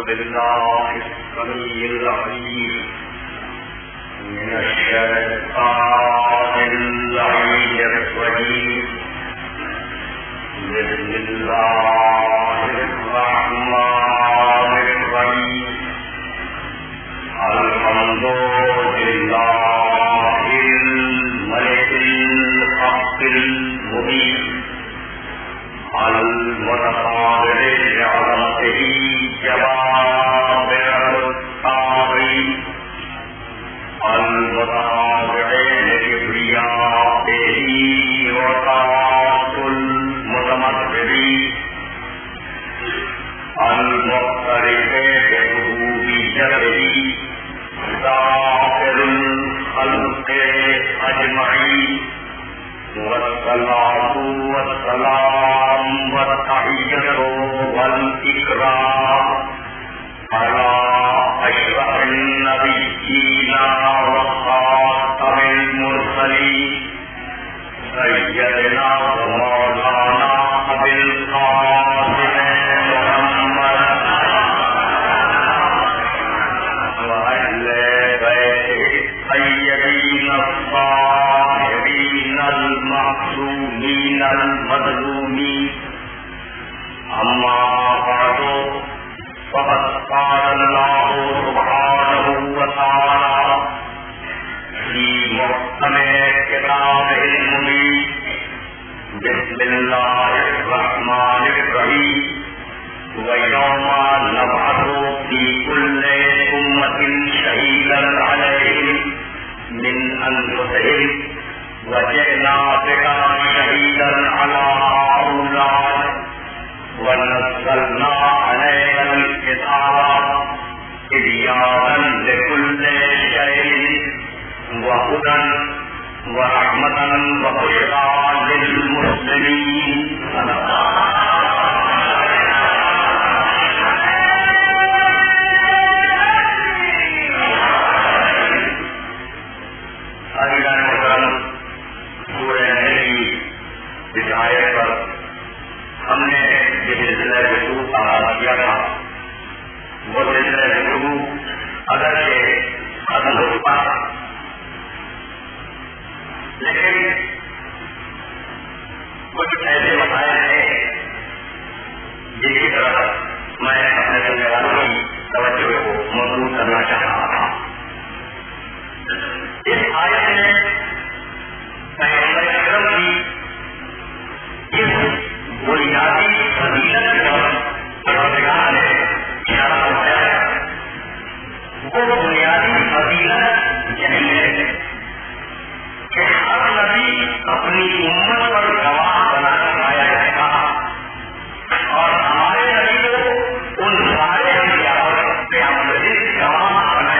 بالله السميع العليم من الشيطان اللعين الرجيم. بسم الله الرحمن الرحيم. الحمد لله الملك الحق المبين المتقابل بعظمته جبابر الطاغين المتقابل لكبريائه وطاعة المتمثلين المقترف بربوبيته ظاهر الخلق أجمعين. والصلاة والسلام والتحية والإكرام على أشرف النبيين وخاتم المرسلين سيدنا ومولانا أبي القاسم محمد وأهل بيته الطيبين الطاهرين المعصومين المظلومين. أما بعد فقد قال الله سبحانه وتعالى في محكم كتابه المبين. بسم الله الرحمن الرحيم. ويوم نبعث في كل أمة شهيدا عليهم من أنفسهم وجئنا بك شهيدا على هؤلاء ونزلنا عليك الكتاب تبيانا لكل شيء وهدى ورحمة وبشرى للمسلمين. हमने जिस सिलसिले गुफ्तगू का आगाज किया था वो सिलसिले गुफ्तगू अगर से खत्म हो चुका, लेकिन कुछ ऐसे मसाइल हैं जिनकी तरफ मैं अपने सुनने वालों की तवज्जो को मौजूद करना चाह रहा था। इस आयत में पैगंबर अकरम की इस बुनियादी फजीलत पर परवरदिगार ने इशारा करवाया है। वो बुनियादी फजीलत यही है कि हर नबी अपनी उम्मत पर गवाह बनाकर आया जाएगा और हमारे नबी को उन सारे अंबिया पर क़यामत के दिन गवाह बनाया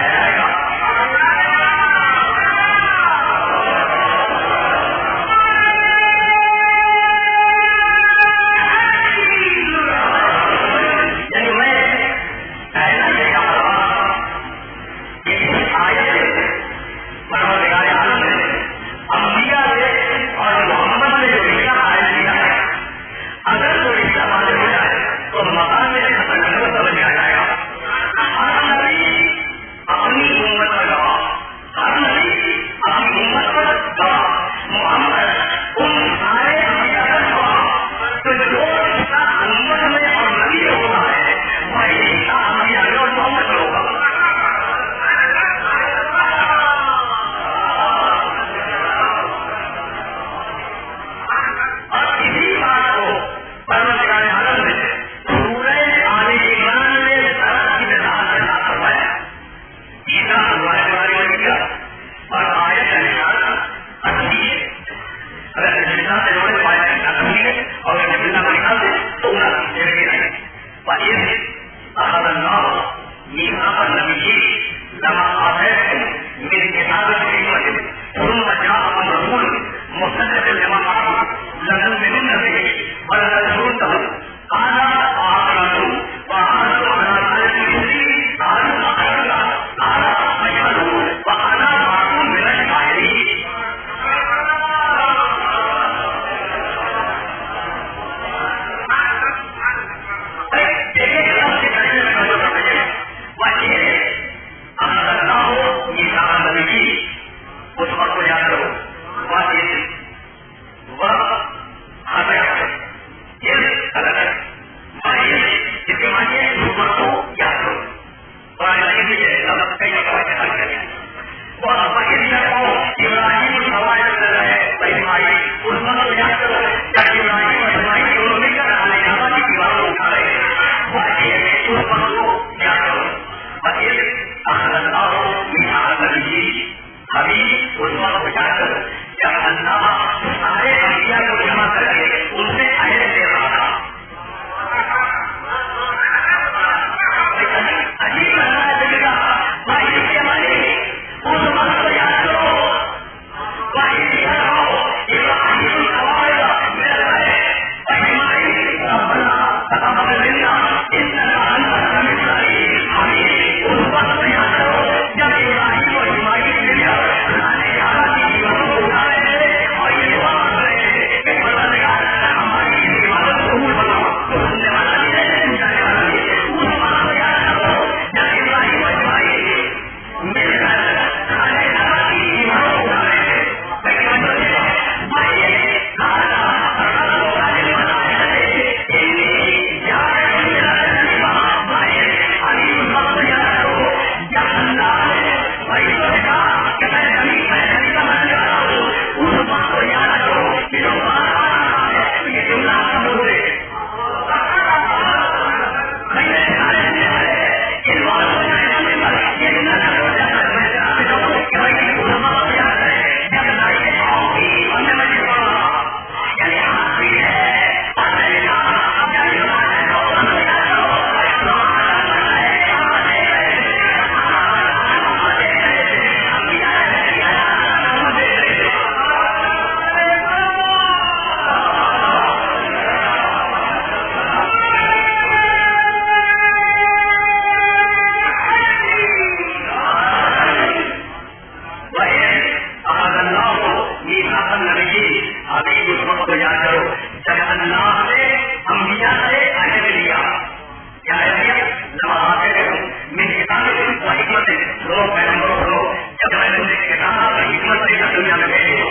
सुनो पैगंबर सुनो, जब मैं तुमने किताब हिकमत देकर दुनिया में भेजी हो,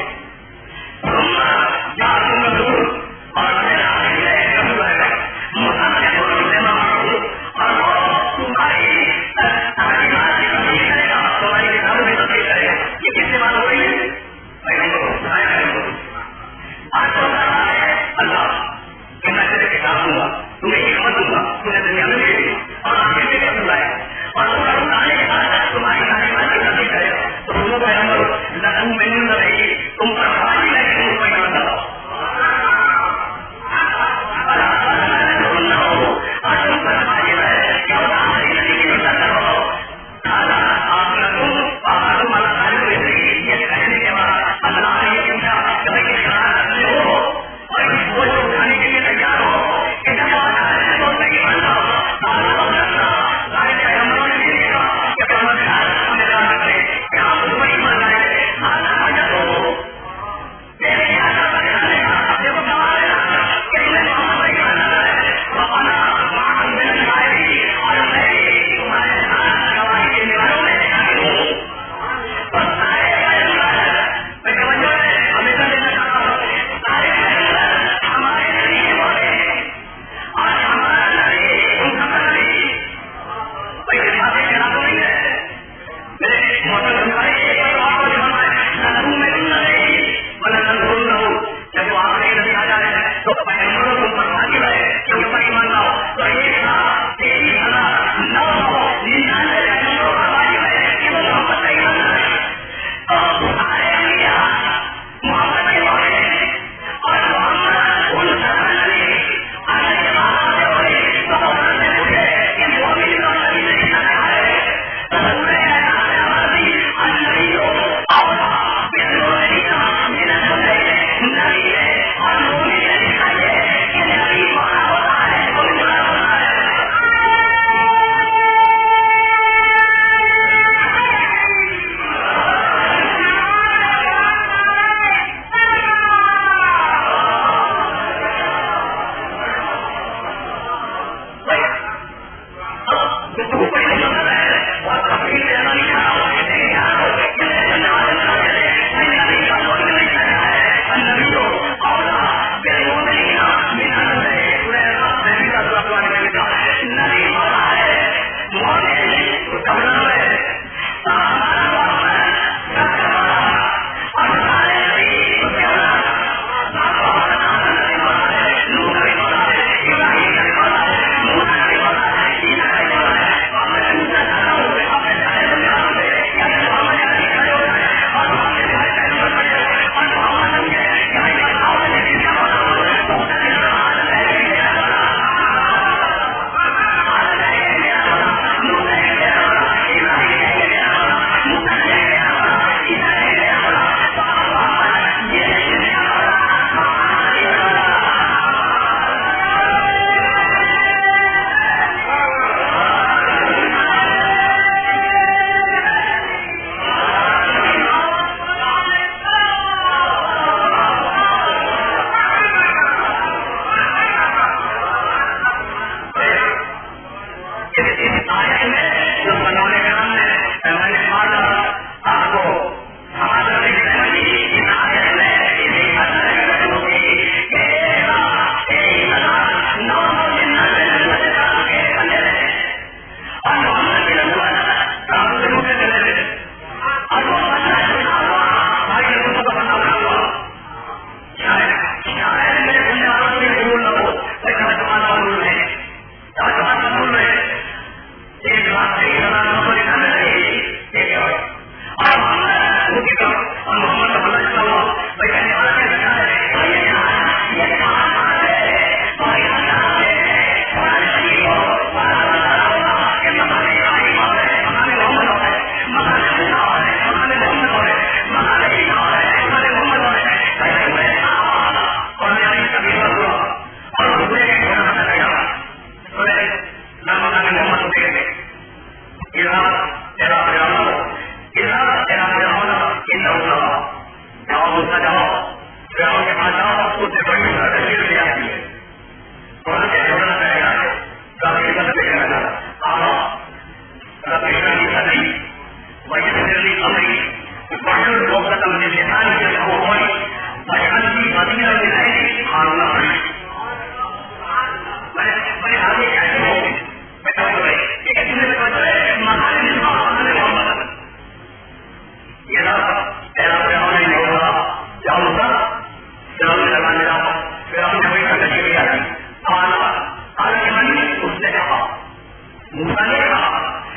तुम क्या तुम दूर और मेरा कभी रहेगा मुसाफिर और तुम्हारी तुम्हारी किताबों में तब्दील करेगा। ये किससे बात हो रही है? आज तो अल्लाह कि मैं तेरे किताब दूंगा, तुम्हें हिकमत दूंगा, तुम्हें दुनिया में भेजी और आगे से कर बुलाया और बुलाने के बाद तुम्हारी तालीमात की तब्दील करेगा। तो सुनो पैगंबर, लखनऊ में न रहेगी, तुम पर हमारी नहीं, तुम पर ईमान लाओ।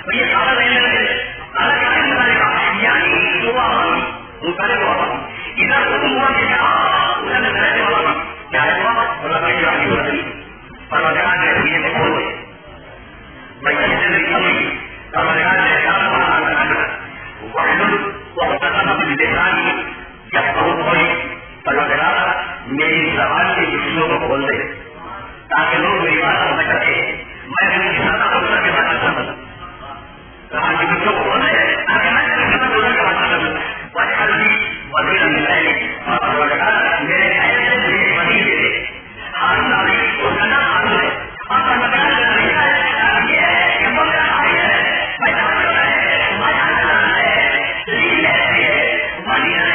तो ये सारा रहने लगे सारा क्या निकालेगा यानी दुआ उनका दुआ इधर हुक्म हुआ कि उन्होंने कहने वाला क्या है दुआ बोला भाई रानी होती परवरदिगार ने दिए को खोले भाई जिंदगी कमी परवरदिगार ने क्या बनाना वहदुल वहदना बिलिसानी जब बहुत कोई परवरदिगार मेरी ज़बान के जिस्मों को खोल दे ताकि लोग मेरी बात समझ सके मैं उनकी सदा अवसर के बात समझ ज़बान के जिस्मों को खोल दे ताकि मैं उनकी सदा अवसर के बात समझ वजह भी वजीर मिलाए और परवरदिगार मेरे ऐसे मुझे वही दे हाथ डाले उसका नाम हाथ है और परवरदिगार ने लिखा है ये मुद्रा है मैं जानता है माया है लीला है वही है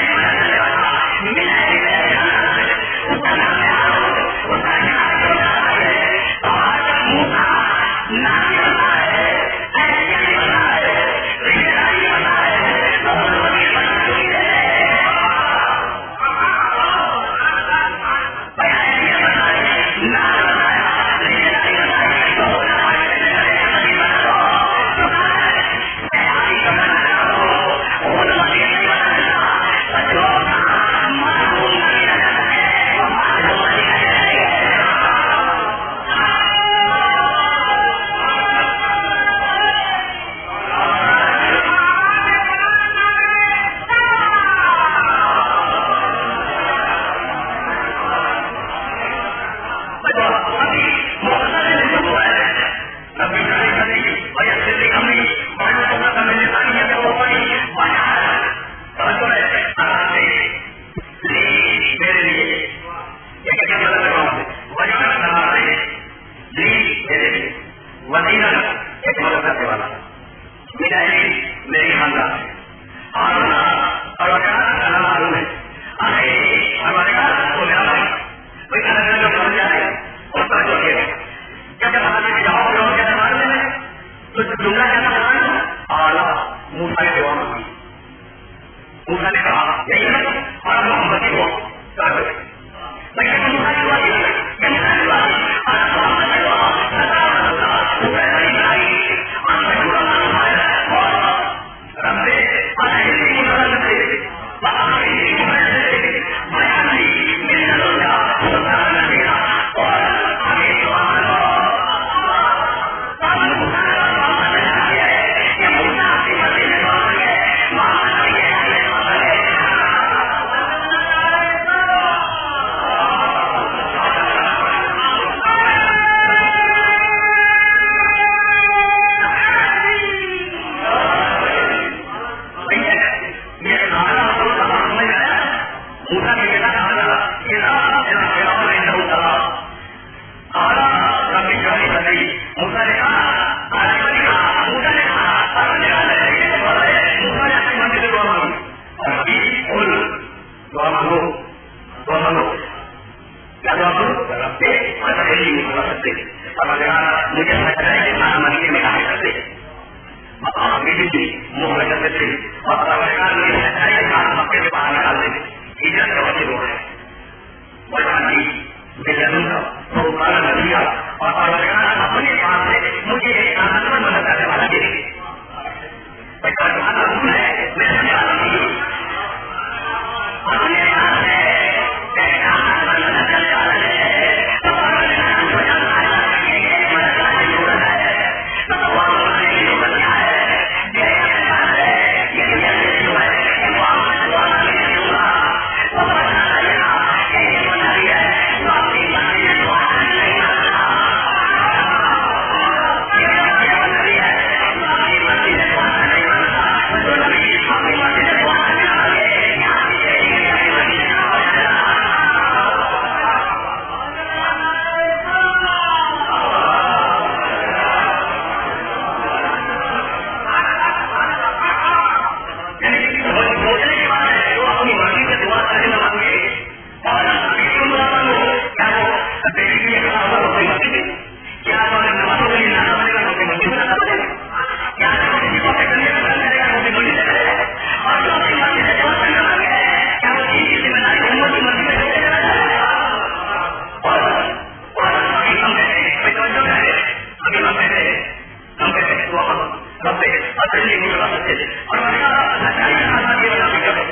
से असली मुद्रा से और मना सच्चाई का आदमी बना के करो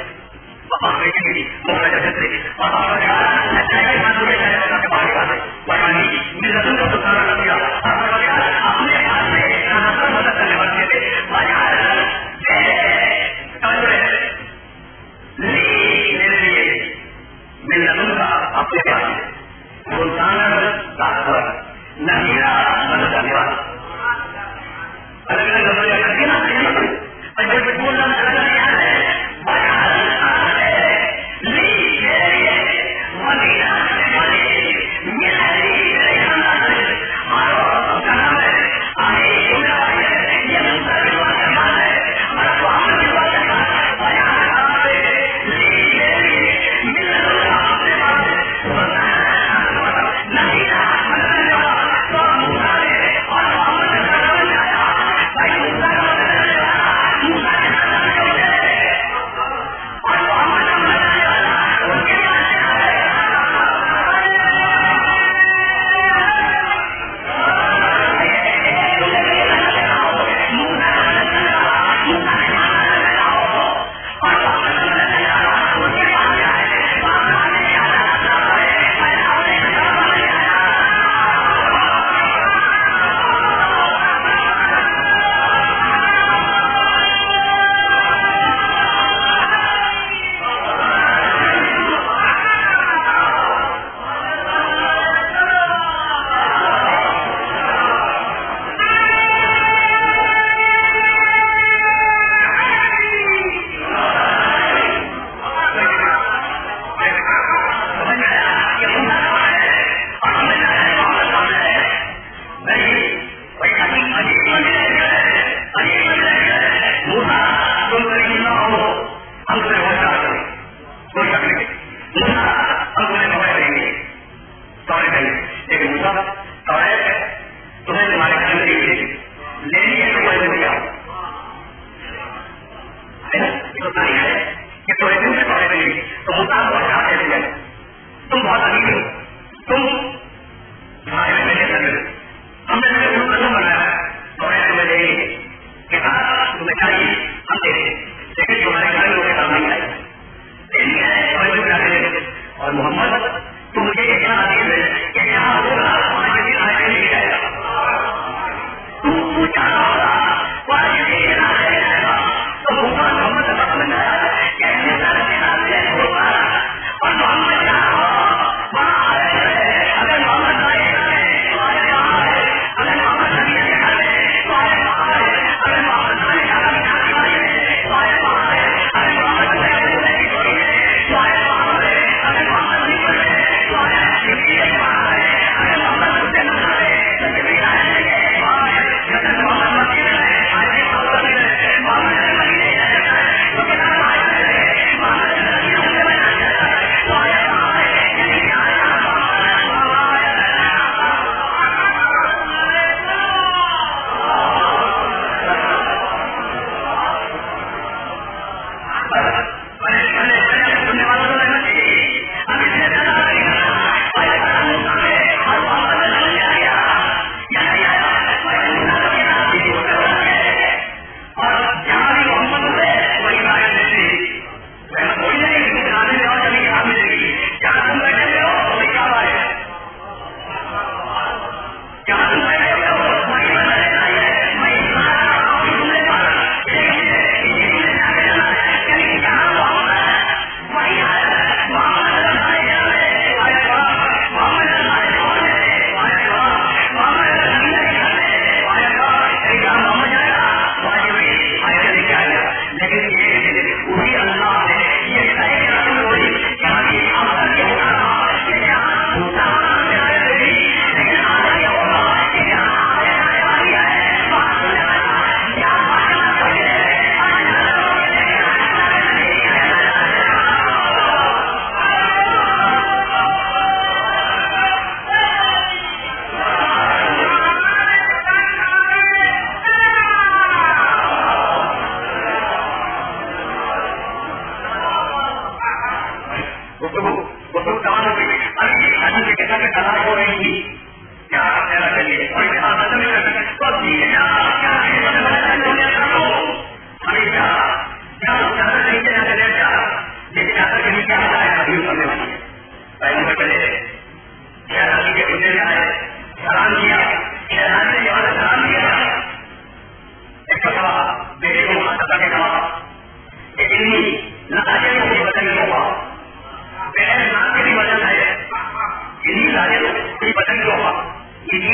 बाबा बेटी की मोहब्बत से बाबा का सच्चाई का मानव के बना के बाहर आए वरना मेरा तुम को सारा कर दिया अपने हाथ से कहां मदद करने वाले थे बाजार मेरा तुम का अपने पास सुल्तान दाखवर नहीरा मदद करने वाला अलग अलग नंबर करके ना पर जब बोलना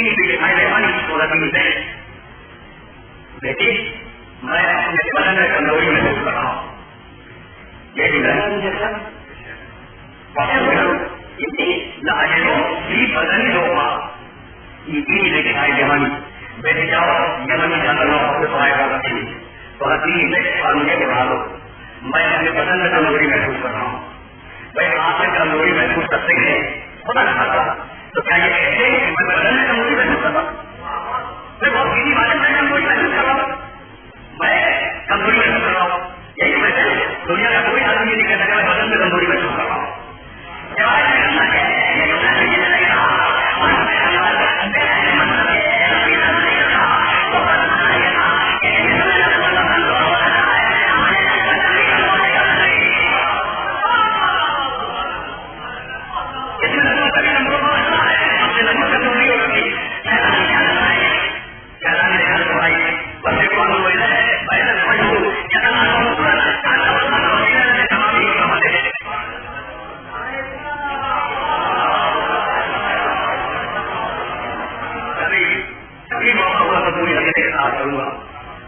बीवी भी दिखाई रहमानी की सूरत में से बेटी मैं अपने बदन में कमजोरी महसूस कर रहा हूँ। यही बदनी होगा ये बीवी भी दिखाई रहमानी बेटी जाओ यमन में जाकर लोगों को सहायता करती है तो हसी में और मुझे बढ़ा दो। मैं अपने बदन में कमजोरी महसूस कर रहा हूँ। भाई आप में कमजोरी महसूस करते हैं पता नहीं था तो क्या ये कहते हैं कि मैं बदन में कमजोरी महसूस कर रहा हूँ? मैं बहुत सीधी बात में कमजोरी महसूस कर रहा हूँ। मैं कमजोरी महसूस कर रहा हूँ। यही वजह है दुनिया का कोई आदमी नहीं कहता मैं बदन में कमजोरी महसूस कर रहा हूँ।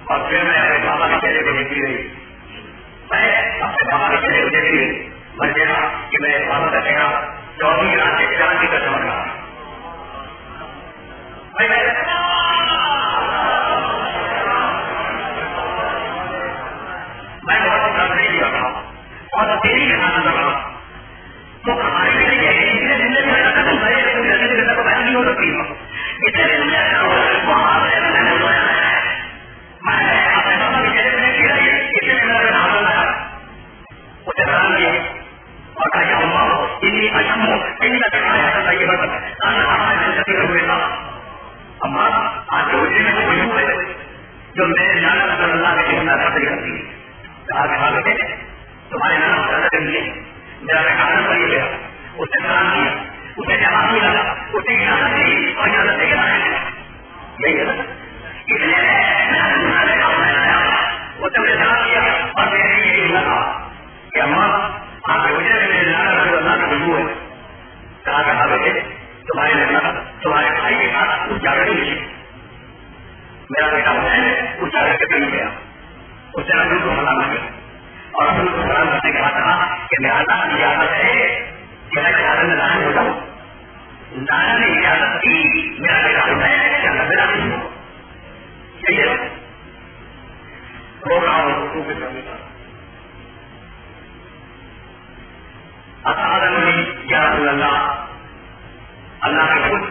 और फिर मैं अपने बाबा के चेहरे को देखती रही। मैं अपने बाबा के चेहरे को देखती रही। मैं देखा कि मैं बाबा का चेहरा 24 रात के क्रांति का चमक रहा। मैं बहुत तकलीफ कर रहा हूँ और तेरी के साथ कर रहा हूँ तो हमारे लिए इतने दिन में को बैठ नहीं हो सकती हूँ। इतने दिन में जो मेरे नाना सल्लल्लाहु अलैहि वसल्लम का करती है तुम्हारे नाना करेंगे मेरा कारण पर गया उसने सलाम किया उसे जवाब मिला उसे इजाजत दी और इजाजत देके बाहर यही है इसलिए उसने मुझे सलाम किया और मैंने ये बोला कि अम्मा आपके वजह से मेरे नाना सल्लल्लाहु का खुशबू है कहा बेटे तुम्हारे भाई के साथ उजागर नहीं मेरा बेटा हुसैन उजागर के नहीं गया उसने रसूल को सलाम किया और रसूल को सलाम करने के बाद कहा कि मेरा अल्लाह की इजाजत है कि मैं इजाजत में दाखिल हो जाऊं। नाना ने इजाजत दी मेरा बेटा हुसैन क्या मेरा नहीं हो सही है प्रोग्राम अल्लाह का कुछ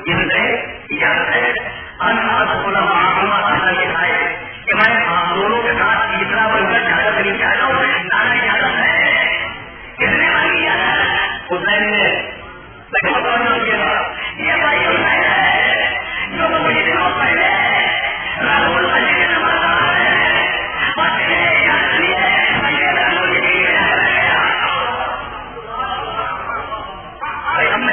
इजाजत है कि मैं आप दोनों के साथ तीसरा बनकर इजाजत नहीं चाहता हूँ। नाना इजाजत है किसने मांगी इजाजत हुसैन ने ये भाई हुसैन है जो मुझे दिनों पहले राहुल बने के नमाज है और मैंने याद लिया है हमने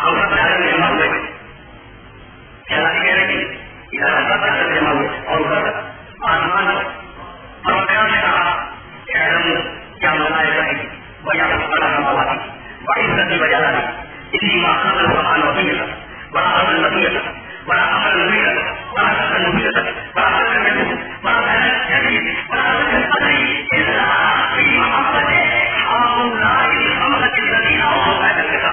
हम सब प्यारे में जमा हुए जलाली कह रही इधर हम सब प्यारे में जमा हुए और उधर आसमान और प्यार ने कहा क्या मनाए रही बया बड़ा नमावादी बड़ी सदी बजा रही इतनी माखन समान होती है बड़ा अमल नबी है बड़ा अमल नबी है बड़ा अमल नबी है बड़ा अमल नबी बड़ा जलील बड़ा अमल नबी इल्ला फी मोहब्बत हाउलाई अमलत लदीना व बैतका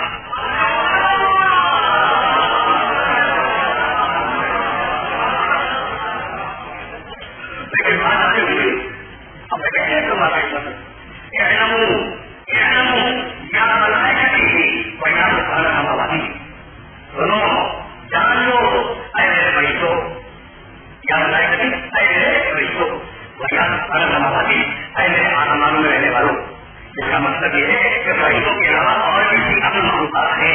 लेकिन बात आती है अब कहते हैं तो बात है सुनो जान लो ऐसे पैसों या ऐसे पैसों वही नमावादी ऐसे आसमानों में रहने वालों इसका मतलब ये है कि पैसों के अलावा और किसी अमल होता है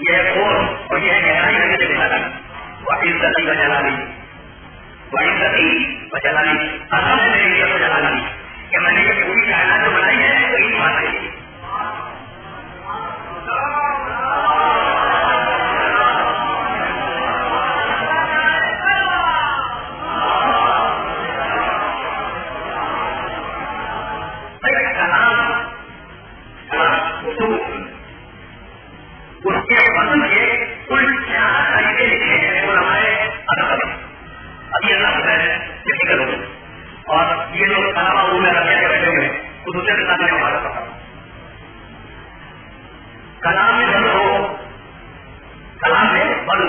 यह और यह गहराई करके देखा था वही सती का जलाली वही सती व जलाली असम से मेरी इज्जत जलाली कि मैंने ये पूरी कायनात जो बनाई है तो यही बात है उसके वजन के कुल 4 तरीके लिखे हैं वो हमारे अभी अल्लाह बताए किसी का लोग और ये लोग कलामा में रखे के बैठे हुए तो दूसरे के साथ में हमारा पता कलाम में बंद हो कलाम में बंद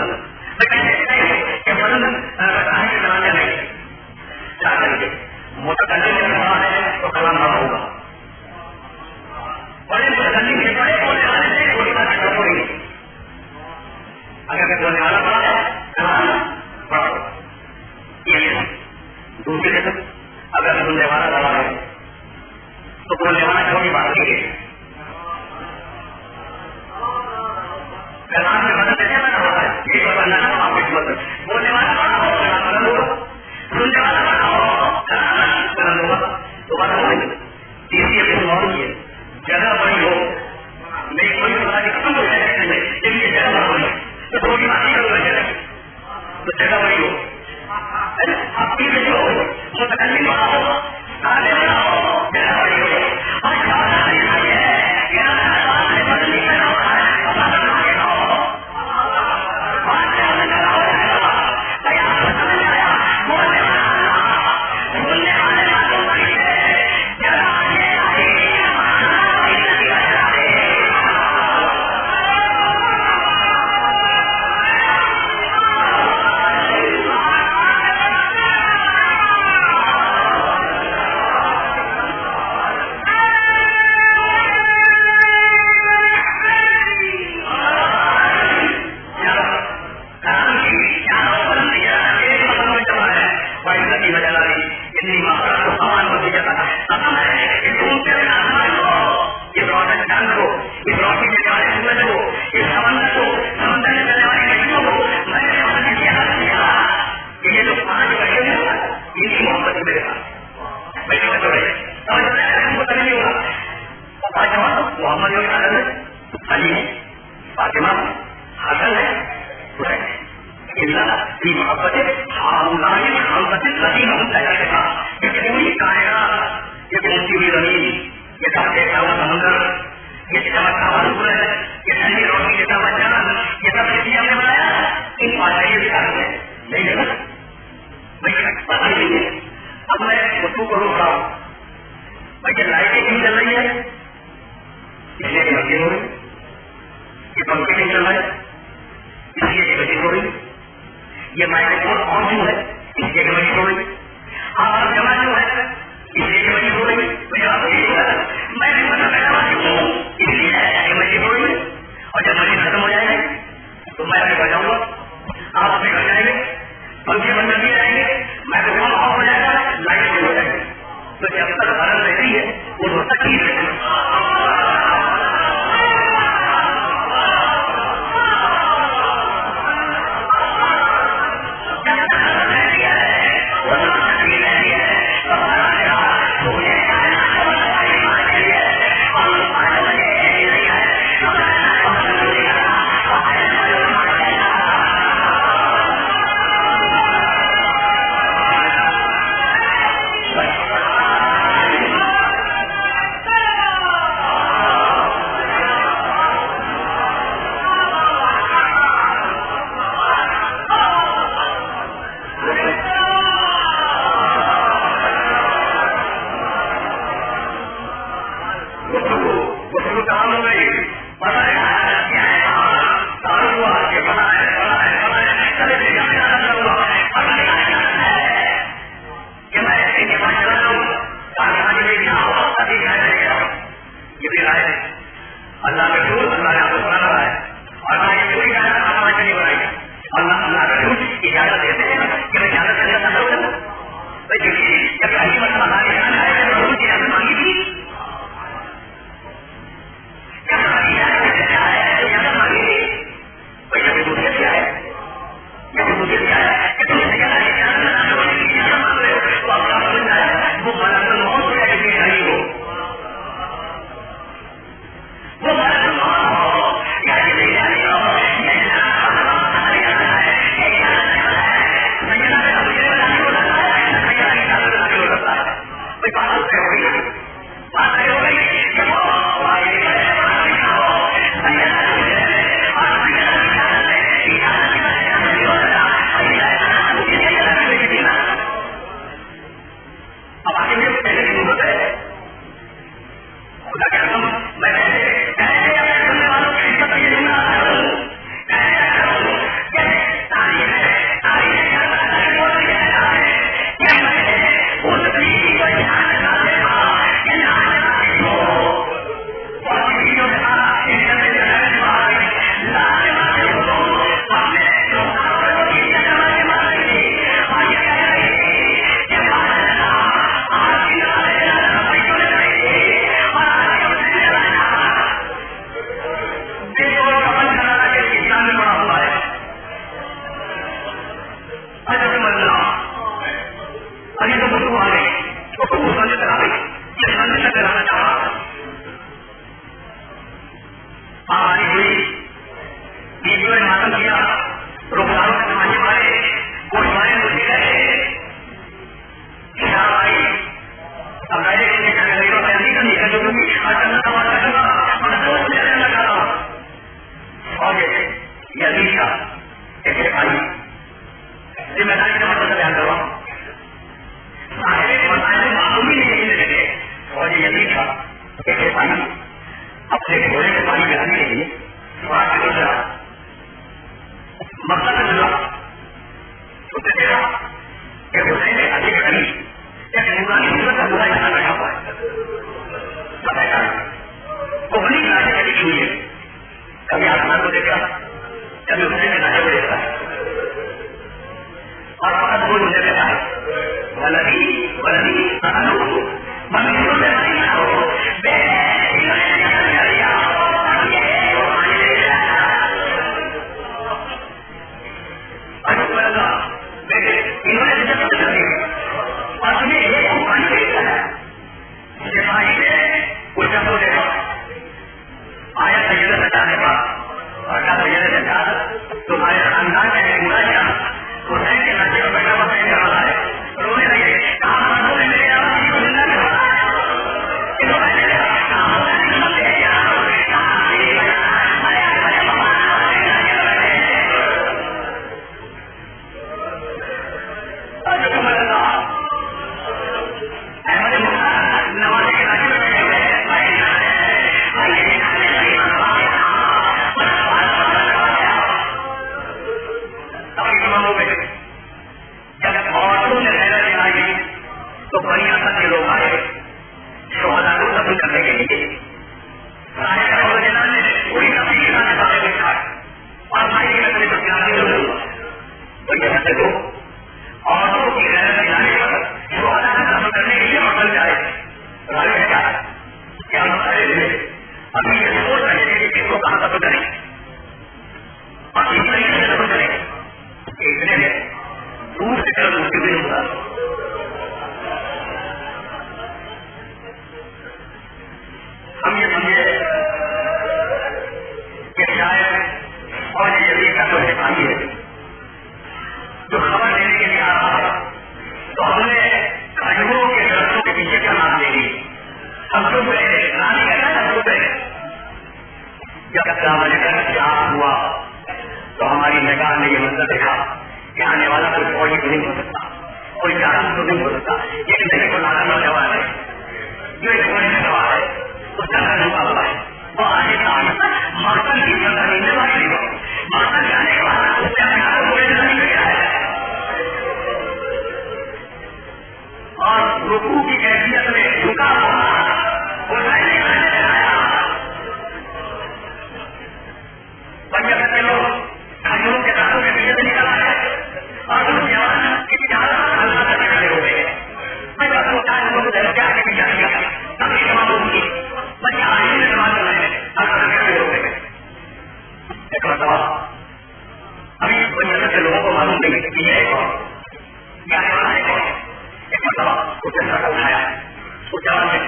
मैं कहते हैं कि बंद कहानी के बनाने नहीं क्या करेंगे मोटा करने में बड़ा है तो कलाम बड़ा होगा बड़े मुतकल्लिम के बड़े बोलने वाले से कोई बात नहीं होगी अगर मैं बोलने वाला बड़ा है कलाम बड़ा होगा ये दूसरी अगर बोलने वाला बड़ा है तो बोलने वाला छोटी बात नहीं है कलाम में बदल कैसे बना होता है ये बदलना ना वापस बदल बोलने वाला बड़ा हो कलाम बदल होगा सुनने वाला बड़ा हो कलाम बदल होगा तो बदल होगी तीसरी अपनी मौत है जगह बड़ी हो नहीं कोई पता नहीं कम हो जाए लेकिन ये जगह बड़ी तो थोड़ी बात नहीं करूंगा जगह तो जगह बड़ी हो अपनी में जो मुतकल्लिम बड़ा हो आने वाला हो जगह बड़ी हो और ज्यादा नहीं है क्या बदली करना होता है ये माइक्रोफोन ऑन क्यों है इसलिए वजह हो रही और जमा क्यों है इसलिए वजह हो रही मैं इसलिए वजह हो रही और जब मरीज खत्म हो जाएगा तो मैं अपने घर जाऊंगा आप अपने घर जाएंगे पंखे बंद कर दिए जाएंगे माइक्रोफोन ऑफ हो जाएगा लाइट बंद हो जाएगी तो जब तक भारत रहती है वो रोज तक ही रहती है और यदि का एक भाई जिम्मेदारी का मतलब ध्यान करो मामूली नहीं लगे और यदि का एक भाई अपने घोड़े को पानी पिलाने के लिए मकसद मिला तो देखा कि हुसैन ने अधिक करी एक नूरानी सूरत का बुरा यहाँ बैठा हुआ है कोहली नाचे कभी छुई है कभी आसमान को देखा कभी हुसैन ने नाचे को देखा और फकत वो मुझे कहता है वलदी वलदी मनुष्यों से नहीं ना हो तुम्हारे खानदान में पूरा क्या हुसैन के नशे में बैठा हुआ है रोने लगे तो बड़ी आशा के लोग आए शोहदा को कत्ल करने के लिए पूरी नफी के साथ बातें देखा और भाई के नजर को ध्यान तो यह देखो औरतों की गैरत दिलाने पर शोहदा को कत्ल करने के लिए मकल जाए क्या मसले अभी ये सोच रहे थे कि किसको कहाँ कत्ल करें और किस तरीके से कत्ल करें इतने में दूर से तरफ मुश्किल नहीं होता हम ये समझे कि शायद और ये का तो भाई है जो खबर लेने के लिए आ रहा है तो हमने खजूरों के दरख्तों के पीछे क्या नाम ले ली हम तो रानी कहना है हम तो जब लेकर क्या हुआ तो हमारी निगाह ने ये मंजर देखा कि आने वाला कोई फौजी तो नहीं हो सकता कोई जासूस तो नहीं हो सकता एक नए को लाना नौजवान है जो एक होने का सवाल है उसका घर हुआ हुआ है वो आगे का मकसद की जगह नीचे वाली नहीं हो मकसद जाने के बाद उससे अपने आप को पूरे नहीं किया है और रुकू की कैफियत में झुका हुआ लोग खजूरों के दांतों के पीछे से निकल आए और उस जवान की ज्यादा हल्ला करने खड़े हो गए मैं सोचा है लोग क्या के पीछे नहीं गया तभी जवाब होगी मैं आगे में जवाब कर रहे हैं हल्ला खड़े हो गए एक बताओ अभी वजह से लोगों को मालूम नहीं कि ये कौन क्या है कौन एक बताओ उसे सड़क उठाया उस जवान ने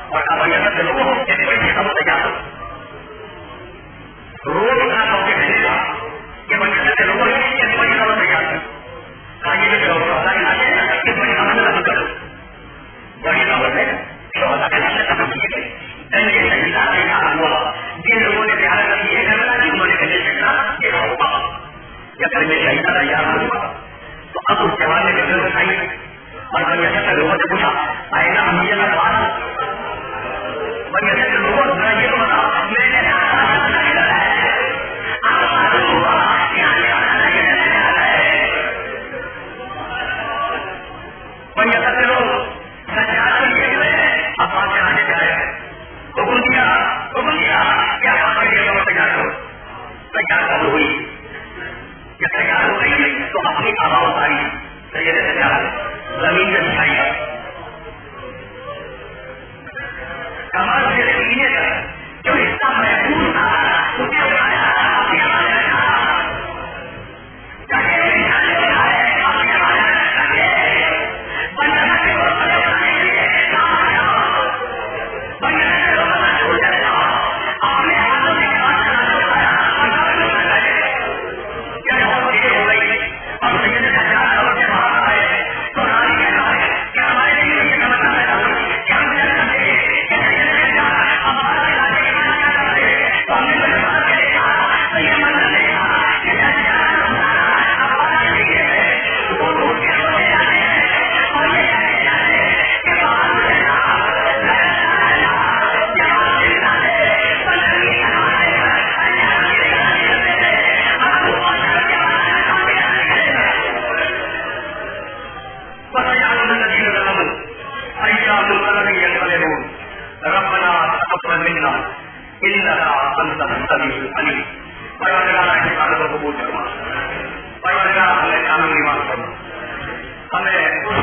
और कहा वजह से लोगों को एक बड़ी समझ क्या रोज का मौके मिलेगा कि बच्चे से लोगों ने किस बड़ी खबर तैयार की आगे में शोहदा के नाते किस बड़ी खबर से खत्म करो बड़ी खबर है शोहदा के नाते खत्म किए गए ये शहीदा से कहा हुआ जिन लोगों ने प्यार की ये करना कि उन्होंने कहने सकना ये होगा या फिर मैं शहीदा तैयार हुआ तो अब उस जवान ने गजल उठाई और वजह से लोगों से पूछा आएगा हम ये बात वजह से लोगों ने ये तो बताओ मैंने इन्नका अंतः समीउल अलीम। परवरदिगार की बातों को कबूल फरमा। परवरदिगार हमें कानून निवास फरमा, हमें उस